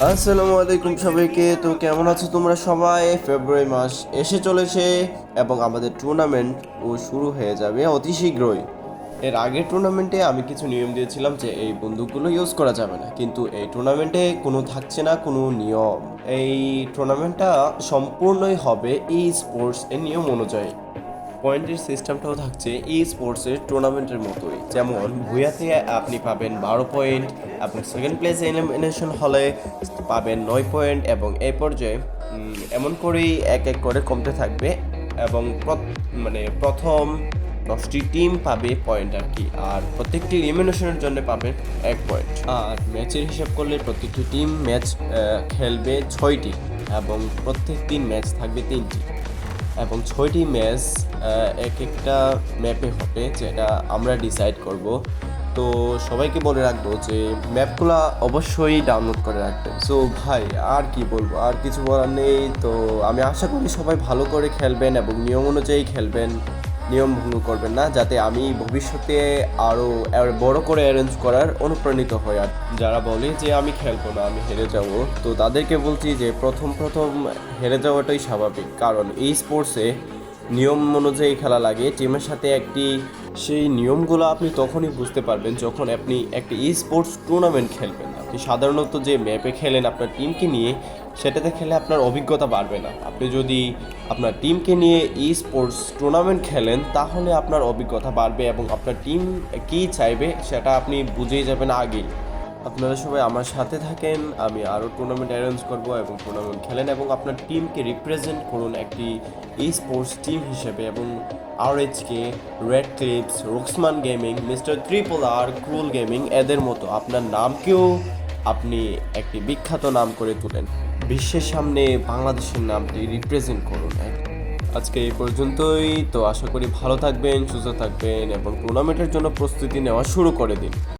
আসসালামু আলাইকুম সবাইকে। তো কেমন আছো তোমরা সবাই? ফেব্রুয়ারি মাস এসে চলেছে এবং আমাদের টুর্নামেন্ট শুরু হয়ে যাবে অতি শীঘ্রই। এর আগের টুর্নামেন্টে আমি কিছু নিয়ম দিয়েছিলাম যে এই বন্দুকগুলো ইউজ করা যাবে না, কিন্তু এই টুর্নামেন্টে কোনো থাকছে না কোনো নিয়ম। এই টুর্নামেন্টটা সম্পূর্ণই হবে ই স্পোর্টস এর নিয়ম অনুযায়ী। পয়েন্টের সিস্টেমটাও থাকছে ই স্পোর্টসের টুর্নামেন্টের মতোই, যেমন ভুয়াতে আপনি পাবেন 12 পয়েন্ট এবং সেকেন্ড প্লেস এলিমিনেশন হলে পাবেন 9 পয়েন্ট, এবং এই পর্যায়ে এমন করেই এক এক করে কমতে থাকবে। এবং প্রথম 10টি টিম পাবে পয়েন্ট আর কি, আর প্রত্যেকটি এলিমিনেশনের জন্য পাবে 1 পয়েন্ট। আর ম্যাচের হিসাব করলে প্রত্যেকটি টিম ম্যাচ খেলবে 6টি, এবং প্রত্যেক দিন ম্যাচ থাকবে 3টি, এবং 6টি ম্যাচ এক একটা ম্যাপে হবে, যেটা আমরা ডিসাইড করব। তো সবাইকে বলে রাখবো যে ম্যাপগুলো অবশ্যই ডাউনলোড করে রাখবেন। সো ভাই, আর কি বলবো, আর কিছু বলার নেই। তো আমি আশা করি সবাই ভালো করে খেলবেন এবং নিয়ম অনুযায়ী খেলবেন, নিয়ম ভঙ্গ করবেন না, যাতে আমি ভবিষ্যতে আরও বড় করে অ্যারেঞ্জ করার অনুপ্রাণিত হই। আর যারা বলে যে আমি খেলবো না, আমি হেরে যাব, তো তাদেরকে বলছি যে প্রথম প্রথম হেরে যাওয়াটাই স্বাভাবিক, কারণ এই স্পোর্টসে নিয়ম অনুযায়ী খেলা লাগে টিমের সাথে একটি। সেই নিয়মগুলো আপনি তখনই বুঝতে পারবেন যখন আপনি একটা ই স্পোর্টস টুর্নামেন্ট খেলবেন। আপনি সাধারণত যে ম্যাপে খেলেন আপনার টিমকে নিয়ে, সেটাতে খেলে আপনার অভিজ্ঞতা বাড়বে না। আপনি যদি আপনার টিমকে নিয়ে ই স্পোর্টস টুর্নামেন্ট খেলেন, তাহলে আপনার অভিজ্ঞতা বাড়বে এবং আপনার টিম কী চাইবে সেটা আপনি বুঝেই যাবেন আগেই। আপনারা সবাই আমার সাথে থাকেন, আমি আরও টুর্নামেন্ট অ্যারেঞ্জ করব এবং টুর্নামেন্ট খেলেন এবং আপনার টিমকে রিপ্রেজেন্ট করুন একটি ই স্পোর্টস টিম হিসেবে। এবং RHK, Red Clips, Roxman Gaming, Mister Triple R, Krull Gaming, এদের মতো আপনার নামকেও আপনি একটি বিখ্যাত নাম করে তুলেন। বিশ্বের সামনে বাংলাদেশের নামটি রিপ্রেজেন্ট করুন। আজকে এই পর্যন্তই। তো আশা করি ভালো থাকবেন, সুস্থ থাকবেন এবং টুর্নামেন্টের জন্য প্রস্তুতি নেওয়া শুরু করে দিন।